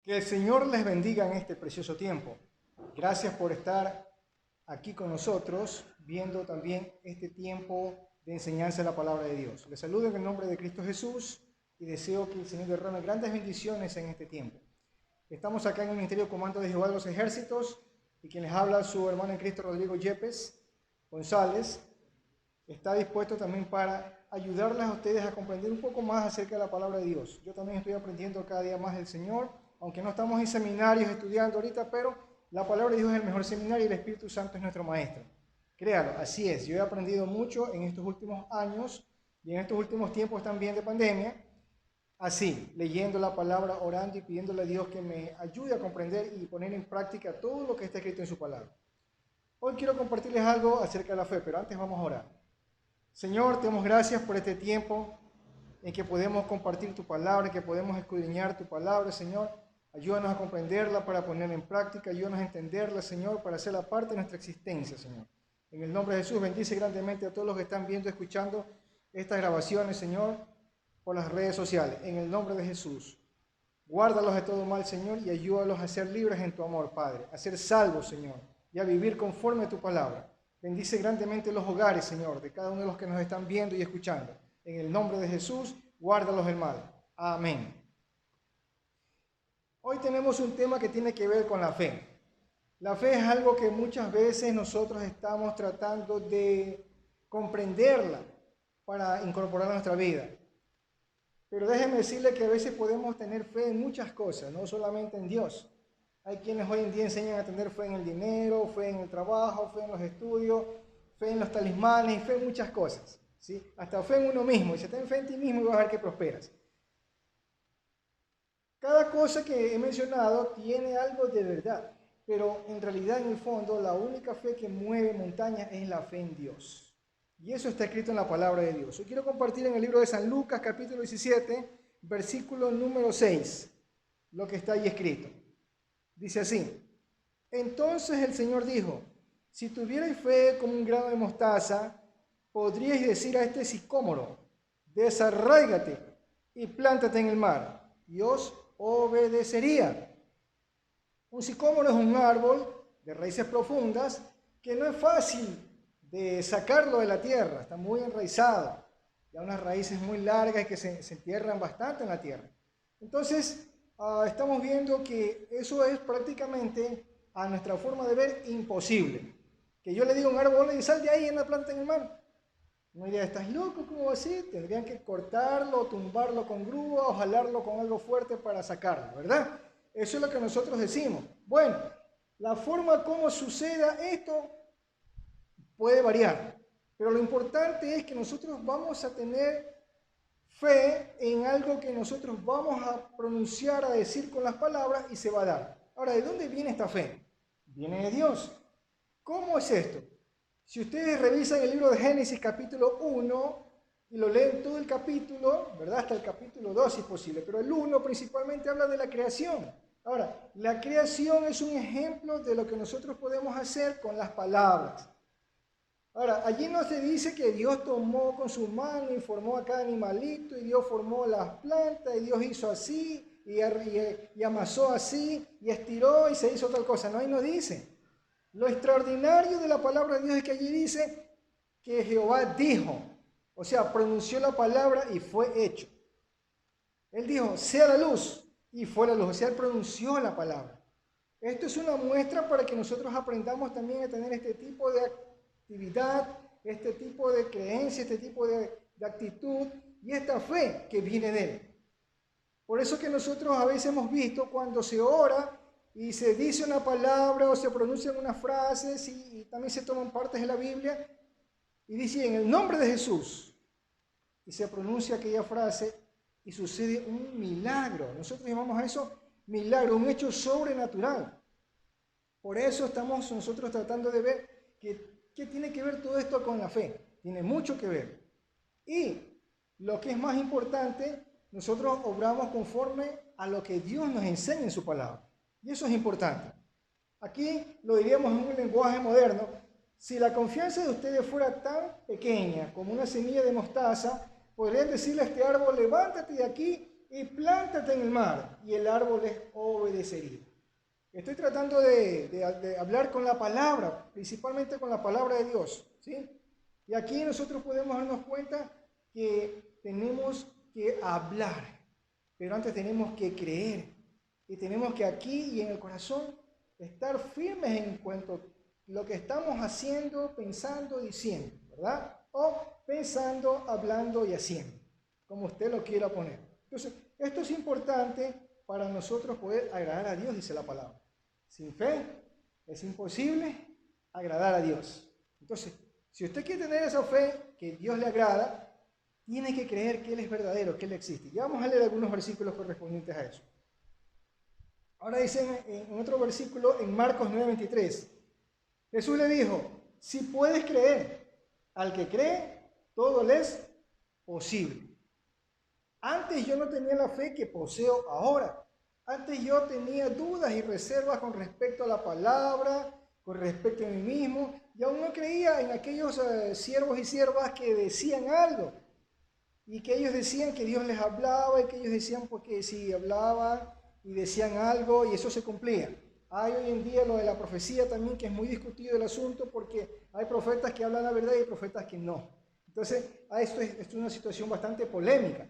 Que el Señor les bendiga en este precioso tiempo. Gracias por estar aquí con nosotros, viendo también este tiempo de enseñanza de la palabra de Dios. Les saludo en el nombre de Cristo Jesús y deseo que el Señor derrame grandes bendiciones en este tiempo. Estamos acá en el Ministerio Comando de Jehová de los Ejércitos y quien les habla su hermano en Cristo Rodrigo Yepes González está dispuesto también para ayudarles a ustedes a comprender un poco más acerca de la palabra de Dios. Yo también estoy aprendiendo cada día más del Señor, aunque no estamos en seminarios estudiando ahorita, pero la palabra de Dios es el mejor seminario y el Espíritu Santo es nuestro maestro. Créalo, así es. Yo he aprendido mucho en estos últimos años y en estos últimos tiempos también de pandemia, así, leyendo la palabra, orando y pidiéndole a Dios que me ayude a comprender y poner en práctica todo lo que está escrito en su palabra. Hoy quiero compartirles algo acerca de la fe, pero antes vamos a orar. Señor, te damos gracias por este tiempo en que podemos compartir tu palabra, en que podemos escudriñar tu palabra, Señor. Ayúdanos a comprenderla para ponerla en práctica, ayúdanos a entenderla, Señor, para hacerla parte de nuestra existencia, Señor. En el nombre de Jesús, bendice grandemente a todos los que están viendo y escuchando estas grabaciones, Señor, por las redes sociales. En el nombre de Jesús, guárdalos de todo mal, Señor, y ayúdalos a ser libres en tu amor, Padre, a ser salvos, Señor, y a vivir conforme a tu palabra. Bendice grandemente los hogares, Señor, de cada uno de los que nos están viendo y escuchando. En el nombre de Jesús, guárdalos del mal. Amén. Hoy tenemos un tema que tiene que ver con la fe. La fe es algo que muchas veces nosotros estamos tratando de comprenderla para incorporarla a nuestra vida. Pero déjenme decirle que a veces podemos tener fe en muchas cosas, no solamente en Dios. Hay quienes hoy en día enseñan a tener fe en el dinero, fe en el trabajo, fe en los estudios, fe en los talismanes y fe en muchas cosas, ¿sí? Hasta fe en uno mismo. Y si ten fe en ti mismo y vas a ver que prosperas. Cada cosa que he mencionado tiene algo de verdad, pero en realidad, en el fondo, la única fe que mueve montañas es la fe en Dios. Y eso está escrito en la palabra de Dios. Yo quiero compartir en el libro de San Lucas, capítulo 17, versículo número 6, lo que está ahí escrito. Dice así: entonces el Señor dijo, si tuvierais fe como un grano de mostaza, podríais decir a este sicómoro, desarráigate y plántate en el mar, y os obedecería. Un sicómoro es un árbol de raíces profundas que no es fácil de sacarlo de la tierra, está muy enraizado, ya unas raíces muy largas que se entierran bastante en la tierra. Entonces, estamos viendo que eso es prácticamente, a nuestra forma de ver, imposible. Que yo le diga a un árbol, y sal de ahí en la planta en el mar. No diría, ¿estás loco? ¿Cómo va a ser? Tendrían que cortarlo, tumbarlo con grúa o jalarlo con algo fuerte para sacarlo, ¿verdad? Eso es lo que nosotros decimos. Bueno, la forma como suceda esto puede variar, pero lo importante es que nosotros vamos a tener fe en algo que nosotros vamos a pronunciar, a decir con las palabras y se va a dar. Ahora, ¿de dónde viene esta fe? Viene de Dios. ¿Cómo es esto? Si ustedes revisan el libro de Génesis capítulo 1 y lo leen todo el capítulo, ¿verdad? Hasta el capítulo 2 si es posible, pero el 1 principalmente habla de la creación. Ahora, la creación es un ejemplo de lo que nosotros podemos hacer con las palabras. Ahora, allí no se dice que Dios tomó con su mano y formó a cada animalito, y Dios formó las plantas, y Dios hizo así, y amasó así, y estiró, y se hizo tal cosa. No, ahí no dice. Lo extraordinario de la palabra de Dios es que allí dice que Jehová dijo, o sea, pronunció la palabra y fue hecho. Él dijo, sea la luz, y fue la luz, o sea, él pronunció la palabra. Esto es una muestra para que nosotros aprendamos también a tener este tipo de actividad, este tipo de creencia, este tipo de actitud y esta fe que viene de él. Por eso que nosotros a veces hemos visto cuando se ora y se dice una palabra o se pronuncian unas frases y también se toman partes de la Biblia y dice en el nombre de Jesús y se pronuncia aquella frase y sucede un milagro. Nosotros llamamos a eso milagro, un hecho sobrenatural. Por eso estamos nosotros tratando de ver ¿qué tiene que ver todo esto con la fe? Tiene mucho que ver. Y lo que es más importante, nosotros obramos conforme a lo que Dios nos enseña en su palabra. Y eso es importante. Aquí lo diríamos en un lenguaje moderno. Si la confianza de ustedes fuera tan pequeña como una semilla de mostaza, podrían decirle a este árbol, levántate de aquí y plántate en el mar, y el árbol les obedecerá. Estoy tratando de hablar con la palabra, principalmente con la palabra de Dios, ¿sí? Y aquí nosotros podemos darnos cuenta que tenemos que hablar, pero antes tenemos que creer, y tenemos que aquí y en el corazón estar firmes en cuanto a lo que estamos haciendo, pensando, diciendo, ¿verdad? O pensando, hablando y haciendo, como usted lo quiera poner. Entonces, esto es importante para nosotros poder agradar a Dios, dice la palabra. Sin fe es imposible agradar a Dios. Entonces, si usted quiere tener esa fe que Dios le agrada, tiene que creer que Él es verdadero, que Él existe. Ya vamos a leer algunos versículos correspondientes a eso. Ahora dice en otro versículo, en Marcos 9:23, Jesús le dijo, si puedes creer, al que cree, todo le es posible. Antes yo no tenía la fe que poseo ahora. Antes yo tenía dudas y reservas con respecto a la palabra, con respecto a mí mismo, y aún no creía en aquellos siervos y siervas que decían algo, y que ellos decían que Dios les hablaba, y que ellos decían porque sí, hablaban y decían algo, y eso se cumplía. Hay hoy en día lo de la profecía también, que es muy discutido el asunto, porque hay profetas que hablan la verdad y hay profetas que no. Entonces, esto es una situación bastante polémica.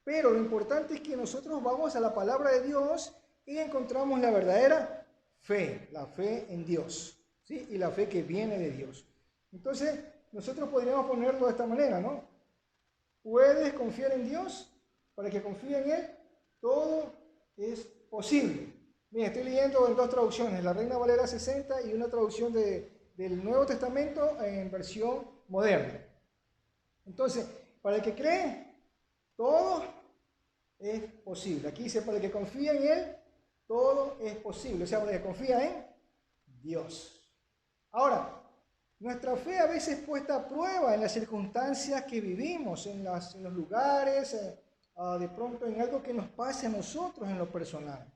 Pero lo importante es que nosotros vamos a la palabra de Dios y encontramos la verdadera fe, la fe en Dios, ¿sí? Y la fe que viene de Dios. Entonces, nosotros podríamos ponerlo de esta manera, ¿no? Puedes confiar en Dios, para que confíe en Él, todo es posible. Mira, estoy leyendo en dos traducciones, la Reina Valera 60 y una traducción del Nuevo Testamento en versión moderna. Entonces, para el que cree, todo es posible. Aquí dice, para el que confía en Él, todo es posible. O sea, para el que confía en Dios. Ahora, nuestra fe a veces es puesta a prueba en las circunstancias que vivimos, en los lugares, de pronto en algo que nos pase a nosotros en lo personal.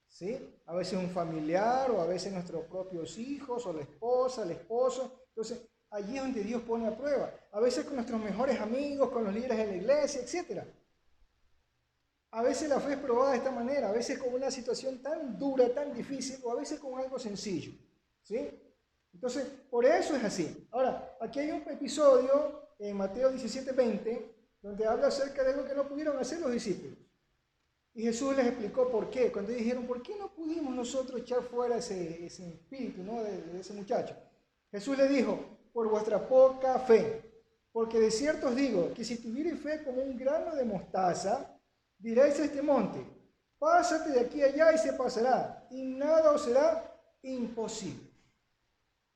¿Sí? A veces un familiar o a veces nuestros propios hijos o la esposa, el esposo. Entonces, allí es donde Dios pone a prueba. A veces con nuestros mejores amigos, con los líderes de la iglesia, etc. A veces la fe es probada de esta manera, a veces con una situación tan dura, tan difícil, o a veces con algo sencillo. ¿Sí? Entonces, por eso es así. Ahora, aquí hay un episodio en Mateo 17:20, donde habla acerca de algo que no pudieron hacer los discípulos. Y Jesús les explicó por qué. Cuando dijeron, ¿por qué no pudimos nosotros echar fuera ese espíritu, ¿no? de ese muchacho? Jesús le dijo, por vuestra poca fe. Porque de cierto os digo, que si tuvierais fe como un grano de mostaza, diréis a este monte, pásate de aquí a allá y se pasará, y nada os será imposible.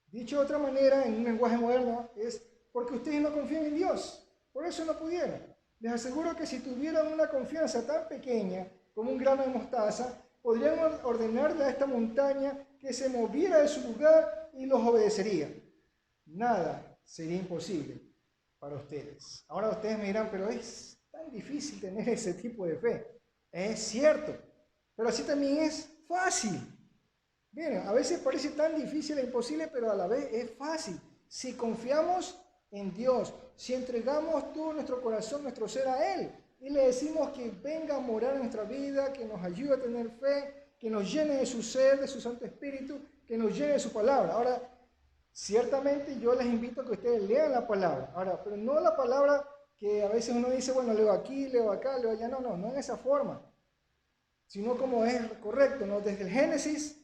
Dicho de otra manera, en un lenguaje moderno, es porque ustedes no confían en Dios. Por eso no pudieron. Les aseguro que si tuvieran una confianza tan pequeña como un grano de mostaza, podrían ordenarle a esta montaña que se moviera de su lugar y los obedecería. Nada sería imposible para ustedes. Ahora ustedes me dirán, pero es tan difícil tener ese tipo de fe. Es cierto, pero así también es fácil. Bien, a veces parece tan difícil e imposible, pero a la vez es fácil. Si confiamos en Dios, si entregamos todo nuestro corazón, nuestro ser a Él, y le decimos que venga a morar en nuestra vida, que nos ayude a tener fe, que nos llene de su ser, de su Santo Espíritu, que nos llene de su palabra. Ahora, ciertamente yo les invito a que ustedes lean la palabra. Ahora, pero no la palabra que a veces uno dice, bueno, leo aquí, leo acá, leo allá. No en esa forma, sino como es correcto, ¿no? Desde el Génesis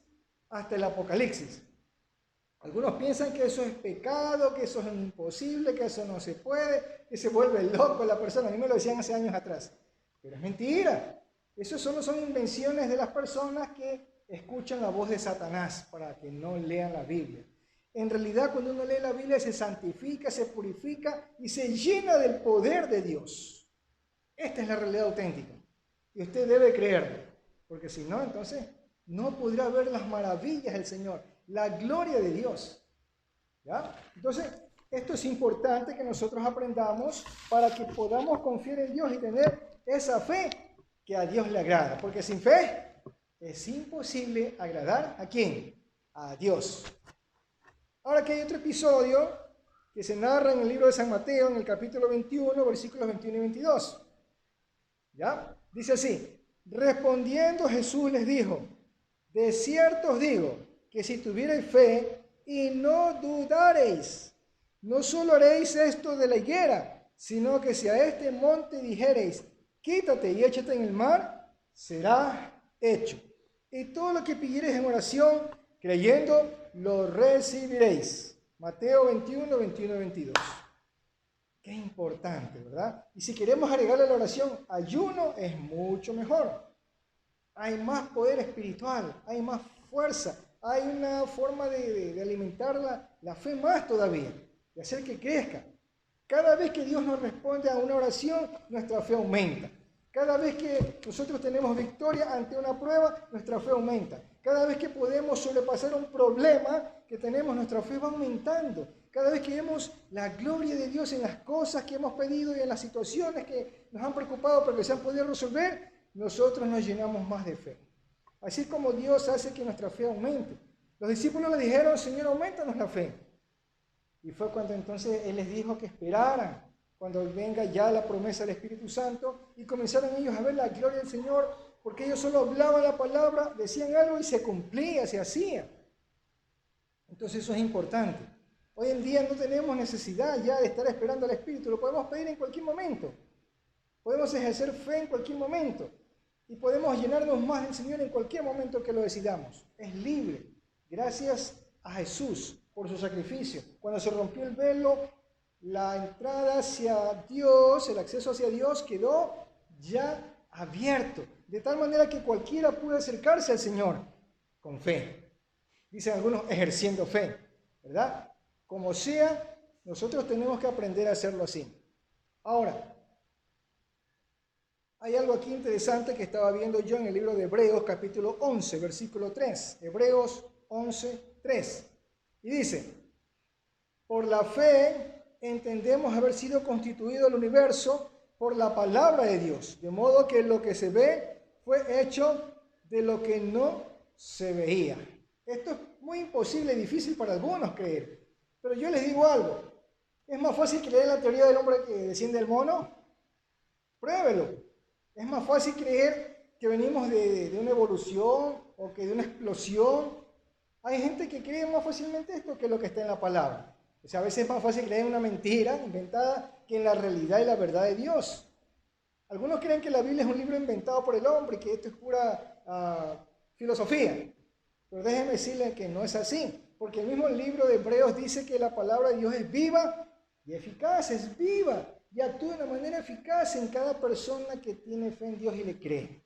hasta el Apocalipsis. Algunos piensan que eso es pecado, que eso es imposible, que eso no se puede, que se vuelve loco la persona. A mí me lo decían hace años atrás. Pero es mentira. Eso solo son invenciones de las personas que escuchan la voz de Satanás para que no lean la Biblia. En realidad, cuando uno lee la Biblia, se santifica, se purifica y se llena del poder de Dios. Esta es la realidad auténtica. Y usted debe creerlo. Porque si no, entonces no podrá ver las maravillas del Señor, la gloria de Dios. ¿Ya? Entonces, esto es importante que nosotros aprendamos para que podamos confiar en Dios y tener esa fe que a Dios le agrada. Porque sin fe es imposible agradar ¿a quién? A Dios. Ahora que hay otro episodio que se narra en el libro de San Mateo, en el capítulo 21, versículos 21 y 22. ¿Ya? Dice así, respondiendo Jesús les dijo, de cierto os digo, que si tuvierais fe y no dudareis, no solo haréis esto de la higuera, sino que si a este monte dijereis, quítate y échate en el mar, será hecho. Y todo lo que pidiereis en oración, creyendo, lo recibiréis. Mateo 21, 21, 22. Qué importante, ¿verdad? Y si queremos agregarle a la oración ayuno, es mucho mejor. Hay más poder espiritual, hay más fuerza, hay una forma de alimentar la fe más todavía, de hacer que crezca. Cada vez que Dios nos responde a una oración, nuestra fe aumenta. Cada vez que nosotros tenemos victoria ante una prueba, nuestra fe aumenta. Cada vez que podemos sobrepasar un problema que tenemos, nuestra fe va aumentando. Cada vez que vemos la gloria de Dios en las cosas que hemos pedido y en las situaciones que nos han preocupado pero que se han podido resolver, nosotros nos llenamos más de fe. Así como Dios hace que nuestra fe aumente. Los discípulos le dijeron, Señor, aumentanos la fe. Y fue cuando entonces Él les dijo que esperaran, cuando venga ya la promesa del Espíritu Santo, y comenzaron ellos a ver la gloria del Señor, porque ellos solo hablaban la palabra, decían algo y se cumplía, se hacía. Entonces eso es importante. Hoy en día no tenemos necesidad ya de estar esperando al Espíritu, lo podemos pedir en cualquier momento. Podemos ejercer fe en cualquier momento y podemos llenarnos más del Señor en cualquier momento que lo decidamos. Es libre, gracias a Jesús por su sacrificio. Cuando se rompió el velo, la entrada hacia Dios, el acceso hacia Dios quedó ya abierto, de tal manera que cualquiera puede acercarse al Señor con fe. Dicen algunos, ejerciendo fe, ¿verdad? Como sea, nosotros tenemos que aprender a hacerlo así. Ahora, hay algo aquí interesante que estaba viendo yo en el libro de Hebreos, capítulo 11, versículo 3. Hebreos 11, 3. Y dice, por la fe entendemos haber sido constituido el universo por la palabra de Dios, de modo que lo que se ve fue hecho de lo que no se veía. Esto es muy imposible y difícil para algunos creer, pero yo les digo algo. ¿Es más fácil creer en la teoría del hombre que desciende del mono? Pruébelo. Es más fácil creer que venimos de una evolución o que de una explosión. Hay gente que cree más fácilmente esto que lo que está en la palabra. O sea, a veces es más fácil creer en una mentira inventada que en la realidad y la verdad de Dios. Algunos creen que la Biblia es un libro inventado por el hombre y que esto es pura filosofía. Pero déjenme decirles que no es así. Porque el mismo libro de Hebreos dice que la palabra de Dios es viva y eficaz, es viva y actúa de una manera eficaz en cada persona que tiene fe en Dios y le cree.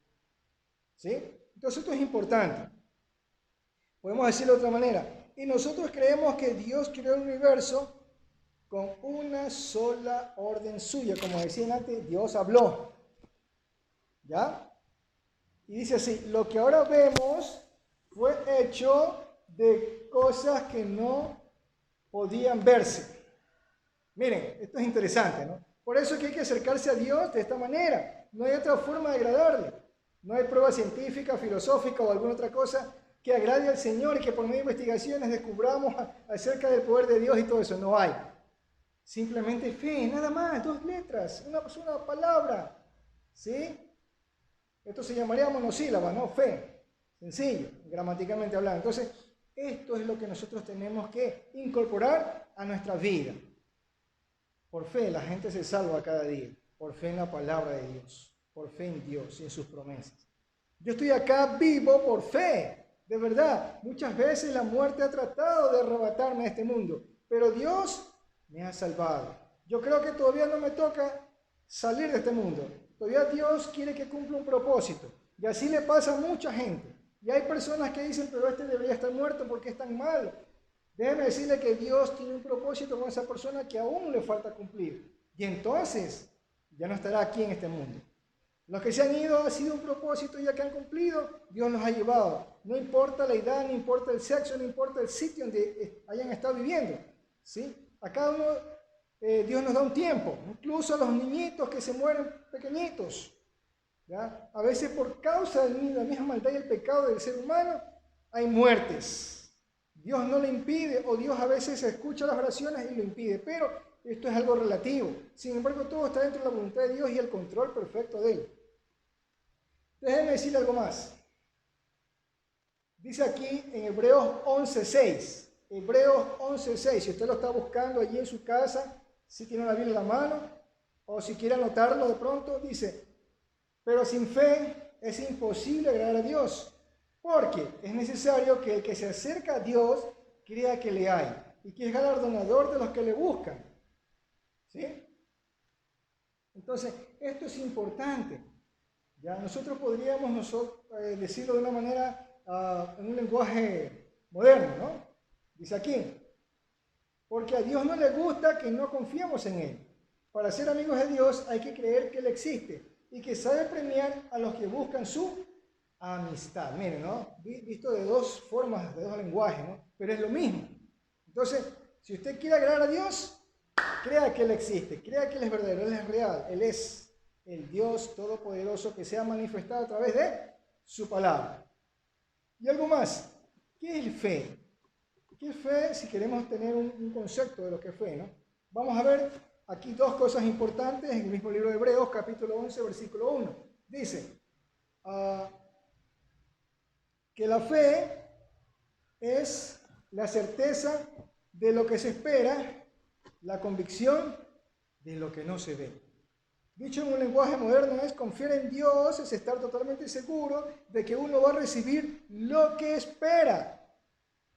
¿Sí? Entonces esto es importante. Podemos decirlo de otra manera. Y nosotros creemos que Dios creó el universo con una sola orden suya. Como decían antes, Dios habló. ¿Ya? Y dice así, lo que ahora vemos fue hecho de cosas que no podían verse. Miren, esto es interesante, ¿no? Por eso es que hay que acercarse a Dios de esta manera. No hay otra forma de agradarle. No hay prueba científica, filosófica o alguna otra cosa que agrade al Señor y que por medio de investigaciones descubramos acerca del poder de Dios y todo eso. No hay. Simplemente fe, nada más, 2 letras, una sola palabra. ¿Sí? Esto se llamaría monosílaba, ¿no? Fe. Sencillo, gramaticalmente hablando. Entonces, esto es lo que nosotros tenemos que incorporar a nuestra vida. Por fe la gente se salva cada día, por fe en la palabra de Dios, por fe en Dios y en sus promesas. Yo estoy acá vivo por fe, de verdad. Muchas veces la muerte ha tratado de arrebatarme de este mundo, pero Dios me ha salvado. Yo creo que todavía no me toca salir de este mundo. Todavía Dios quiere que cumpla un propósito. Y así le pasa a mucha gente. Y hay personas que dicen, pero este debería estar muerto porque es tan malo. Déjeme decirle que Dios tiene un propósito con esa persona que aún le falta cumplir. Y entonces ya no estará aquí en este mundo. Los que se han ido ha sido un propósito ya que han cumplido, Dios los ha llevado. No importa la edad, no importa el sexo, no importa el sitio donde hayan estado viviendo. ¿Sí? A cada uno Dios nos da un tiempo. Incluso a los niñitos que se mueren pequeñitos. ¿Ya? A veces por causa de la misma maldad y el pecado del ser humano hay muertes. Dios no le impide, o Dios a veces escucha las oraciones y lo impide, pero esto es algo relativo. Sin embargo, todo está dentro de la voluntad de Dios y el control perfecto de Él. Déjenme decirle algo más. Dice aquí en Hebreos 11:6. Hebreos 11:6. Si usted lo está buscando allí en su casa, si tiene la Biblia en la mano, o si quiere anotarlo de pronto, dice, pero sin fe es imposible agradar a Dios, porque es necesario que el que se acerca a Dios crea que le hay y que es galardonador de los que le buscan. ¿Sí? Entonces, esto es importante. Ya nosotros podríamos decirlo de una manera, en un lenguaje moderno, ¿no? Dice aquí, porque a Dios no le gusta que no confiemos en Él. Para ser amigos de Dios hay que creer que Él existe y que sabe premiar a los que buscan su amistad. Miren, ¿no? Visto de dos formas, de dos lenguajes, ¿no? Pero es lo mismo. Entonces, si usted quiere agradar a Dios, crea que Él existe, crea que Él es verdadero, Él es real, Él es el Dios todopoderoso que se ha manifestado a través de su palabra. Y algo más, ¿qué es fe? ¿Qué es fe? Si queremos tener un concepto de lo que es fe, ¿no? Vamos a ver aquí dos cosas importantes en el mismo libro de Hebreos, capítulo 11, versículo 1. Dice que la fe es la certeza de lo que se espera, la convicción de lo que no se ve. Dicho en un lenguaje moderno es confiar en Dios, es estar totalmente seguro de que uno va a recibir lo que espera.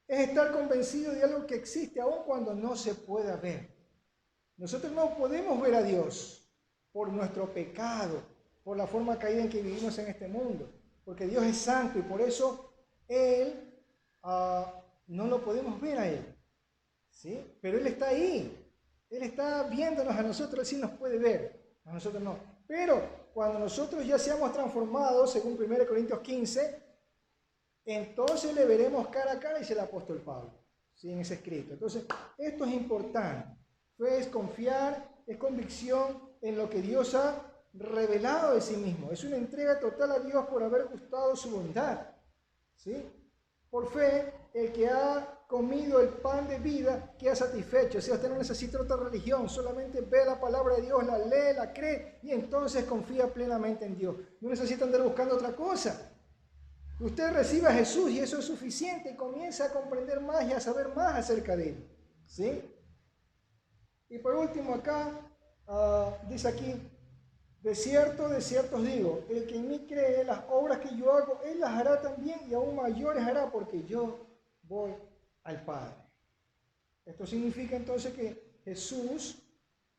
Es estar convencido de algo que existe aun cuando no se pueda ver. Nosotros no podemos ver a Dios por nuestro pecado, por la forma caída en que vivimos en este mundo, porque Dios es santo y por eso no lo podemos ver a Él. ¿Sí? Pero Él está ahí. Él está viéndonos a nosotros, Él sí nos puede ver, a nosotros no. Pero cuando nosotros ya seamos transformados, según 1 Corintios 15, entonces le veremos cara a cara, dice el apóstol Pablo, ¿sí? En ese escrito. Entonces, esto es importante. Fe es confiar, es convicción en lo que Dios ha revelado de sí mismo. Es una entrega total a Dios por haber gustado su bondad, ¿sí? Por fe, el que ha comido el pan de vida queda satisfecho. O sea, usted no necesita otra religión, solamente ve la palabra de Dios, la lee, la cree y entonces confía plenamente en Dios. No necesita andar buscando otra cosa. Usted recibe a Jesús y eso es suficiente y comienza a comprender más y a saber más acerca de Él. ¿Sí? Y por último acá, dice aquí, de cierto os digo, el que en mí cree, las obras que yo hago, Él las hará también y aún mayores hará porque yo voy al Padre. Esto significa entonces que Jesús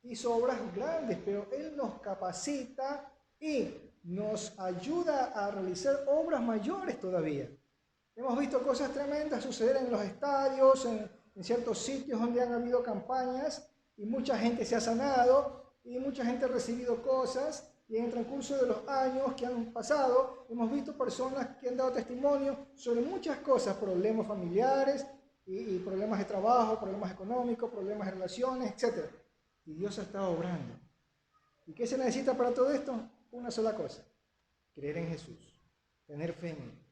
hizo obras grandes, pero Él nos capacita y nos ayuda a realizar obras mayores todavía. Hemos visto cosas tremendas suceder en los estadios, en ciertos sitios donde han habido campañas y mucha gente se ha sanado y mucha gente ha recibido cosas y en el transcurso de los años que han pasado hemos visto personas que han dado testimonio sobre muchas cosas, problemas familiares y problemas de trabajo, problemas económicos, problemas de relaciones, etc. Y Dios ha estado obrando. ¿Y qué se necesita para todo esto? Una sola cosa, creer en Jesús, tener fe en Él.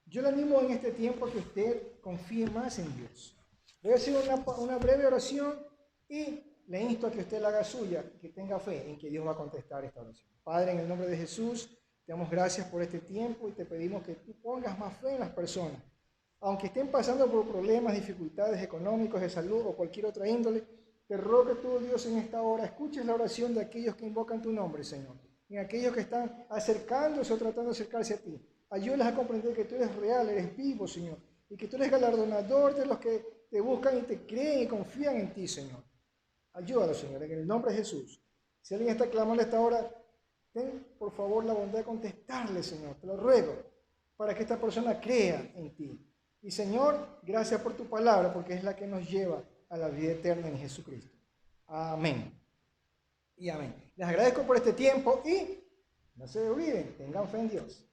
Yo le animo en este tiempo a que usted confíe más en Dios. Voy a hacer una breve oración y le insto a que usted la haga suya, que tenga fe en que Dios va a contestar esta oración. Padre, en el nombre de Jesús, te damos gracias por este tiempo y te pedimos que tú pongas más fe en las personas. Aunque estén pasando por problemas, dificultades económicos, de salud o cualquier otra índole, te ruego que tú, Dios, en esta hora escuches la oración de aquellos que invocan tu nombre, Señor, y aquellos que están acercándose o tratando de acercarse a ti. Ayúdales a comprender que tú eres real, eres vivo, Señor, y que tú eres galardonador de los que te buscan y te creen y confían en ti, Señor. Ayúdalos, Señor, en el nombre de Jesús. Si alguien está clamando a esta hora, ten por favor la bondad de contestarle, Señor, te lo ruego, para que esta persona crea en ti. Y Señor, gracias por tu palabra, porque es la que nos lleva a la vida eterna en Jesucristo. Amén. Y amén. Les agradezco por este tiempo y no se olviden, tengan fe en Dios.